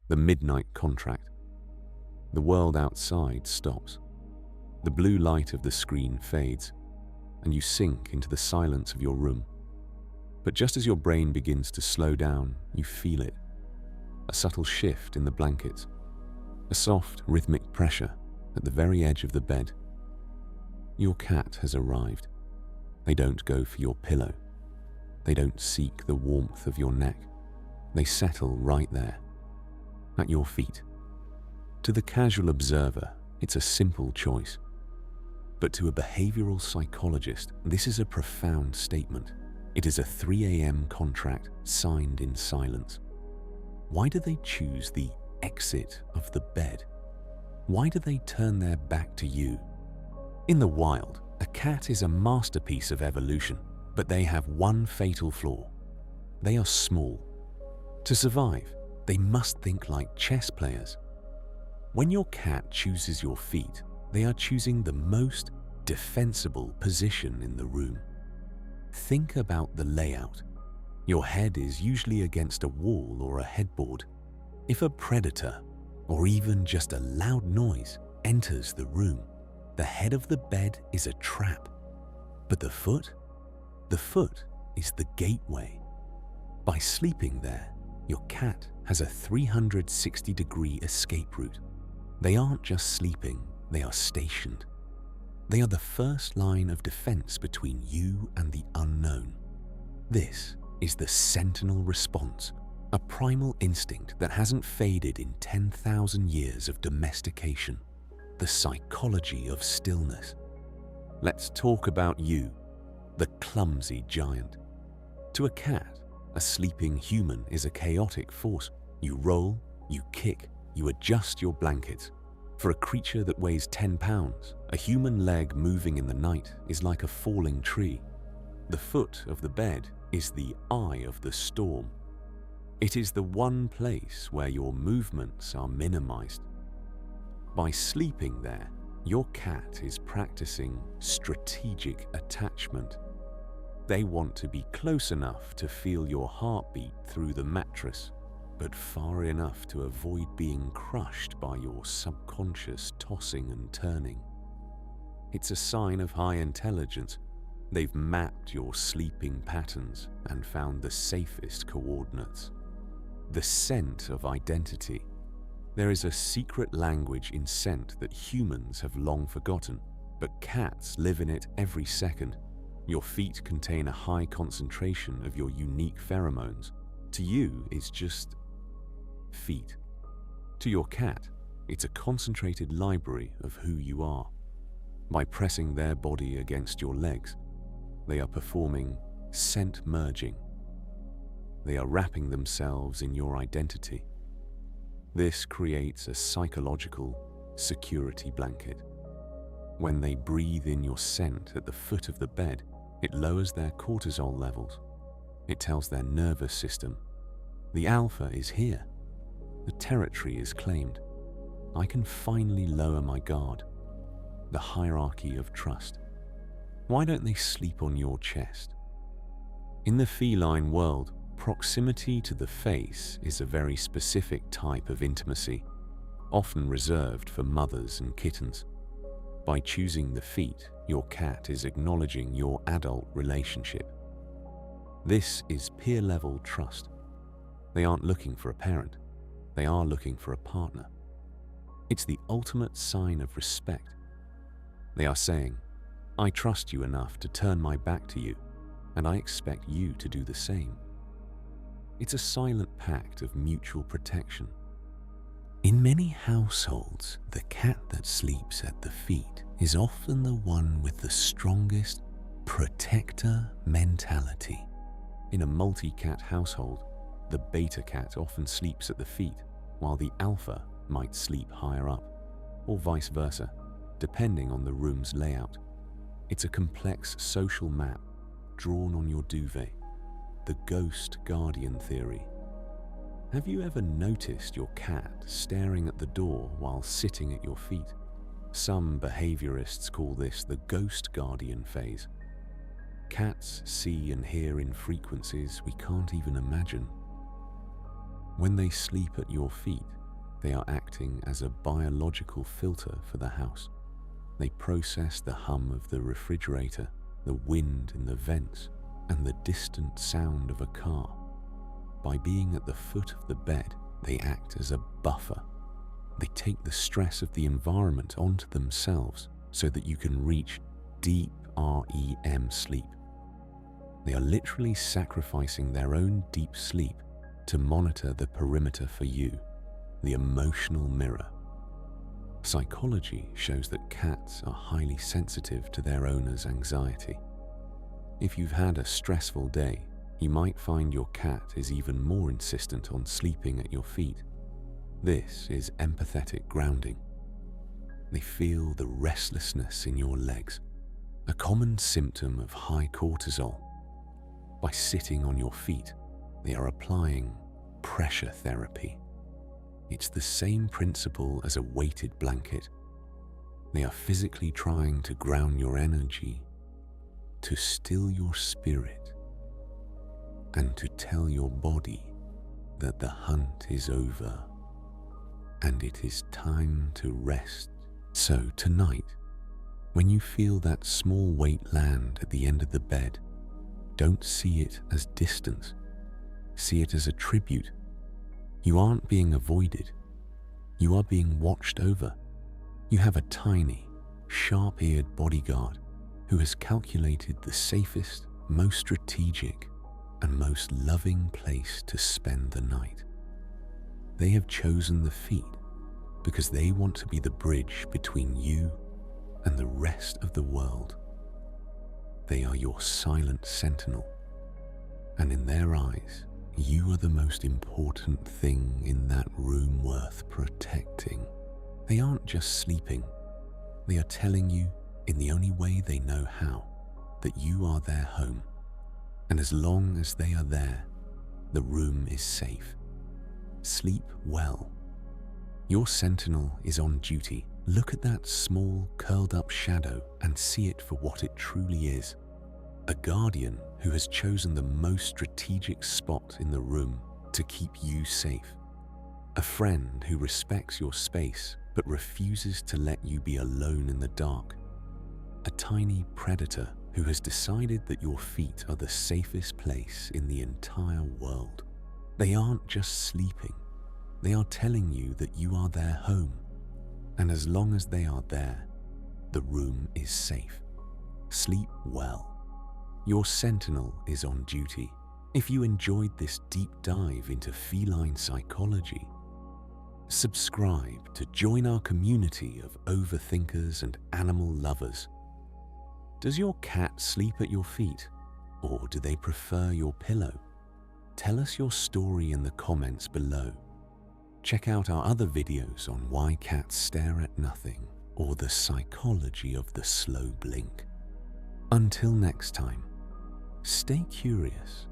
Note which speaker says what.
Speaker 1: The midnight contract. The world outside stops. The blue light of the screen fades, and you sink into the silence of your room. But just as your brain begins to slow down, you feel it. A subtle shift in the blankets, a soft, rhythmic pressure at the very edge of the bed. Your cat has arrived. They don't go for your pillow. They don't seek the warmth of your neck. They settle right there, at your feet. To the casual observer, it's a simple choice. But to a behavioral psychologist, this is a profound statement. It is a 3 a.m. contract signed in silence. Why do they choose the exit of the bed? Why do they turn their back to you? In the wild, a cat is a masterpiece of evolution, but they have one fatal flaw. They are small. To survive, they must think like chess players. When your cat chooses your feet, they are choosing the most defensible position in the room. Think about the layout. Your head is usually against a wall or a headboard. If a predator, or even just a loud noise, enters the room, the head of the bed is a trap. But the foot? The foot is the gateway. By sleeping there, your cat has a 360-degree escape route. They aren't just sleeping, they are stationed. They are the first line of defense between you and the unknown. This is the Sentinel response, a primal instinct that hasn't faded in 10,000 years of domestication. The psychology of stillness. Let's talk about you, the clumsy giant. To a cat, a sleeping human is a chaotic force. You roll, you kick, you adjust your blankets. For a creature that weighs 10 pounds, a human leg moving in the night is like a falling tree. The foot of the bed is the eye of the storm. It is the one place where your movements are minimized. By sleeping there, your cat is practicing strategic attachment. They want to be close enough to feel your heartbeat through the mattress, but far enough to avoid being crushed by your subconscious tossing and turning. It's a sign of high intelligence. They've mapped your sleeping patterns and found the safest coordinates. The scent of identity. There is a secret language in scent that humans have long forgotten, but cats live in it every second. Your feet contain a high concentration of your unique pheromones. To you, it's just feet. To your cat, it's a concentrated library of who you are. By pressing their body against your legs, they are performing scent merging. They are wrapping themselves in your identity. This creates a psychological security blanket. When they breathe in your scent at the foot of the bed, it lowers their cortisol levels. It tells their nervous system, the alpha is here. The territory is claimed. I can finally lower my guard. The hierarchy of trust. Why don't they sleep on your chest? In the feline world, proximity to the face is a very specific type of intimacy, often reserved for mothers and kittens. By choosing the feet, your cat is acknowledging your adult relationship. This is peer-level trust. They aren't looking for a parent. They are looking for a partner. It's the ultimate sign of respect. They are saying, I trust you enough to turn my back to you, and I expect you to do the same. It's a silent pact of mutual protection. In many households, the cat that sleeps at the feet is often the one with the strongest protector mentality. In a multi-cat household, the beta cat often sleeps at the feet, while the alpha might sleep higher up, or vice versa, depending on the room's layout. It's a complex social map drawn on your duvet, the ghost guardian theory. Have you ever noticed your cat staring at the door while sitting at your feet? Some behaviorists call this the ghost guardian phase. Cats see and hear in frequencies we can't even imagine. When they sleep at your feet, They are acting as a biological filter for the house. They process the hum of the refrigerator, the wind in the vents, and the distant sound of a car. By being at the foot of the bed, they act as a buffer. They take the stress of the environment onto themselves so that you can reach deep REM sleep. They are literally sacrificing their own deep sleep to monitor the perimeter for you, the emotional mirror. Psychology shows that cats are highly sensitive to their owner's anxiety. If you've had a stressful day, you might find your cat is even more insistent on sleeping at your feet. This is empathetic grounding. They feel the restlessness in your legs, a common symptom of high cortisol. By sitting on your feet, they are applying pressure therapy. It's the same principle as a weighted blanket. They are physically trying to ground your energy, to still your spirit, and to tell your body that the hunt is over and it is time to rest. So tonight, when you feel that small weight land at the end of the bed, don't see it as distance. See it as a tribute. You aren't being avoided. You are being watched over. You have a tiny, sharp-eared bodyguard who has calculated the safest, most strategic, and most loving place to spend the night. They have chosen the feet because they want to be the bridge between you and the rest of the world. They are your silent sentinel, and in their eyes, you are the most important thing in that room worth protecting. They aren't just sleeping. They are telling you, in the only way they know how, that you are their home. And as long as they are there, the room is safe. Sleep well. Your sentinel is on duty. Look at that small, curled-up shadow and see it for what it truly is. A guardian who has chosen the most strategic spot in the room to keep you safe. A friend who respects your space but refuses to let you be alone in the dark. A tiny predator who has decided that your feet are the safest place in the entire world. They aren't just sleeping. They are telling you that you are their home. And as long as they are there, the room is safe. Sleep well. Your sentinel is on duty. If you enjoyed this deep dive into feline psychology, subscribe to join our community of overthinkers and animal lovers. Does your cat sleep at your feet, or do they prefer your pillow? Tell us your story in the comments below. Check out our other videos on why cats stare at nothing or the psychology of the slow blink. Until next time, stay curious